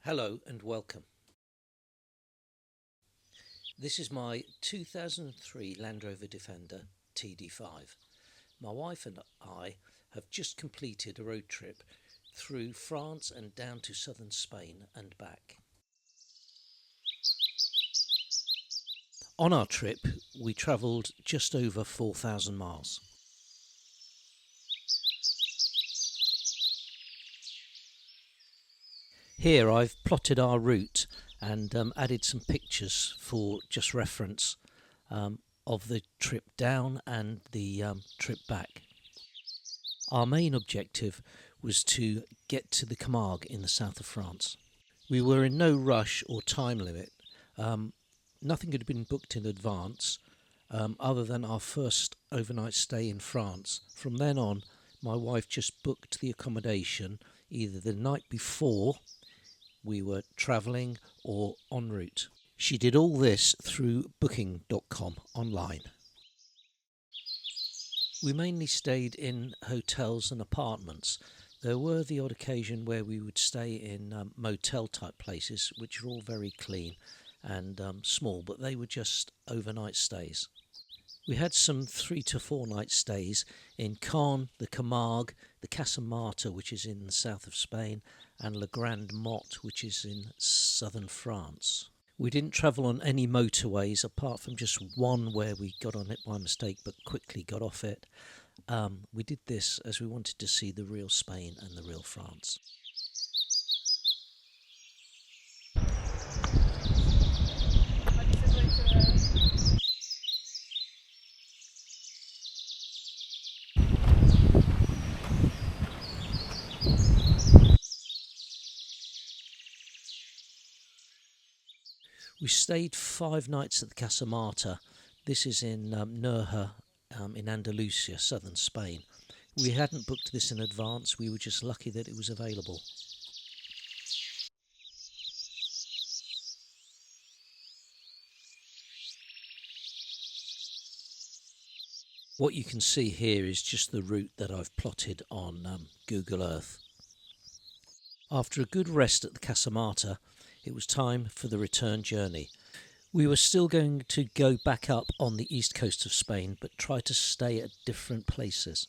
Hello and welcome. This is my 2003 Land Rover Defender TD5. My wife and I have just completed a road trip through France and down to southern Spain and back. On our trip, we travelled just over 4,000 miles. Here I've plotted our route and added some pictures for just reference of the trip down and the trip back. Our main objective was to get to the Camargue in the south of France. We were in no rush or time limit. Nothing had been booked in advance other than our first overnight stay in France. From then on, my wife just booked the accommodation either the night before we were travelling or en route. She did all this through booking.com online. We mainly stayed in hotels and apartments. There were the odd occasion where we would stay in motel type places, which are all very clean and small, but they were just overnight stays. We had some 3 to 4 night stays in Caen, the Camargue, the Casamata, which is in the south of Spain, and La Grande Motte, which is in southern France. We didn't travel on any motorways apart from just one where we got on it by mistake but quickly got off it. We did this as we wanted to see the real Spain and the real France. We stayed 5 nights at the Casamata. This is in Nerja, in Andalusia, southern Spain. We hadn't booked this in advance, we were just lucky that it was available. What you can see here is just the route that I've plotted on Google Earth. After a good rest at the Casamata, it was time for the return journey. We were still going to go back up on the east coast of Spain, but try to stay at different places.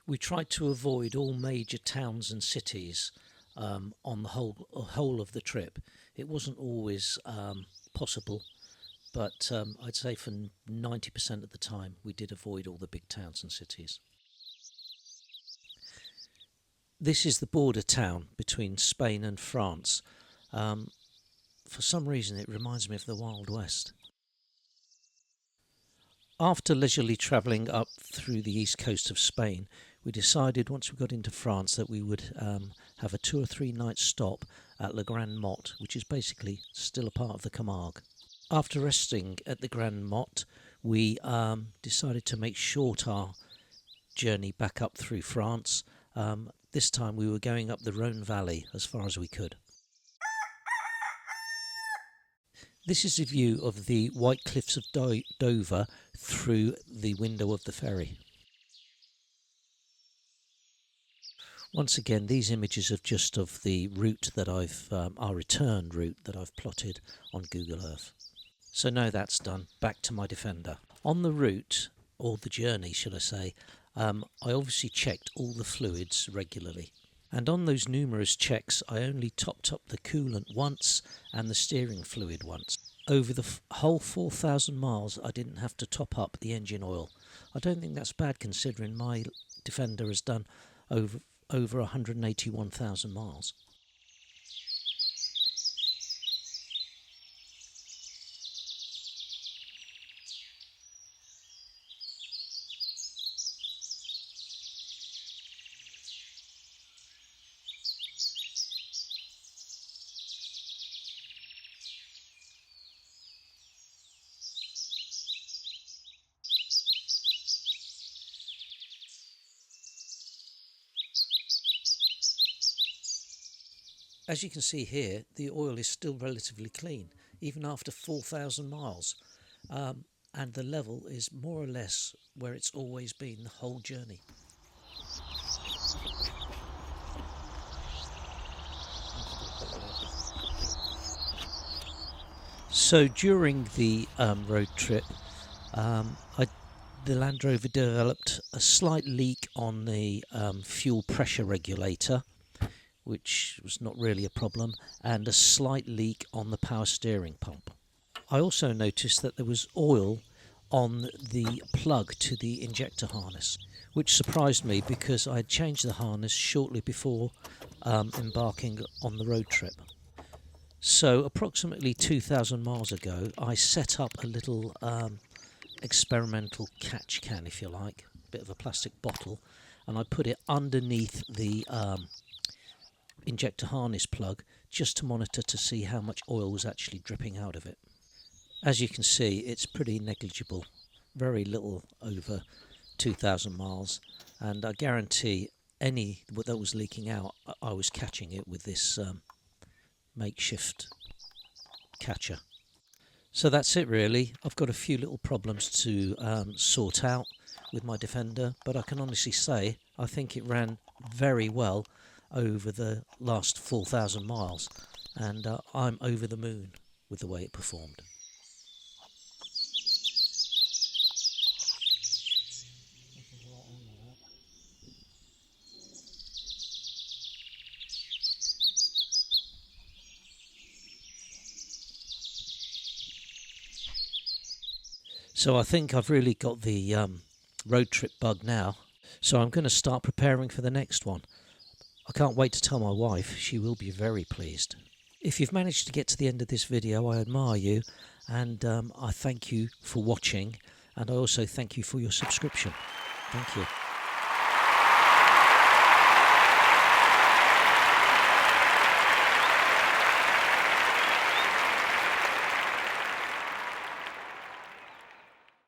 We tried to avoid all major towns and cities on the whole of the trip. It wasn't always possible, but I'd say for 90% of the time we did avoid all the big towns and cities. This is the border town between Spain and France. For some reason it reminds me of the Wild West. After leisurely travelling up through the east coast of Spain, we decided once we got into France that we would have a 2 or 3 night stop at La Grande Motte, which is basically still a part of the Camargue. After resting at the Grande Motte, we decided to make short our journey back up through France. This time we were going up the Rhone Valley as far as we could. This is a view of the White Cliffs of Dover through the window of the ferry. Once again, these images are just of the route that our return route that I've plotted on Google Earth. So now that's done, back to my Defender. On the route, or the journey should I say, I obviously checked all the fluids regularly. And on those numerous checks, I only topped up the coolant once and the steering fluid once. Over the whole 4,000 miles, I didn't have to top up the engine oil. I don't think that's bad considering my Defender has done over 181,000 miles. As you can see here, the oil is still relatively clean, even after 4,000 miles. And the level is more or less where it's always been the whole journey. So during the road trip, the Land Rover developed a slight leak on the fuel pressure regulator, which was not really a problem, and a slight leak on the power steering pump. I also noticed that there was oil on the plug to the injector harness, which surprised me because I had changed the harness shortly before embarking on the road trip. So approximately 2,000 miles ago, I set up a little experimental catch can, if you like, a bit of a plastic bottle, and I put it underneath the injector harness plug just to monitor to see how much oil was actually dripping out of it. As you can see, it's pretty negligible, very little over 2,000 miles, and I guarantee any that was leaking out, I was catching it with this makeshift catcher. So that's it really. I've got a few little problems to sort out with my Defender, but I can honestly say I think it ran very well over the last 4,000 miles, and I'm over the moon with the way it performed. So I think I've really got the road trip bug now, so I'm going to start preparing for the next one. I can't wait to tell my wife, she will be very pleased. If you've managed to get to the end of this video, I admire you, and I thank you for watching, and I also thank you for your subscription. Thank you.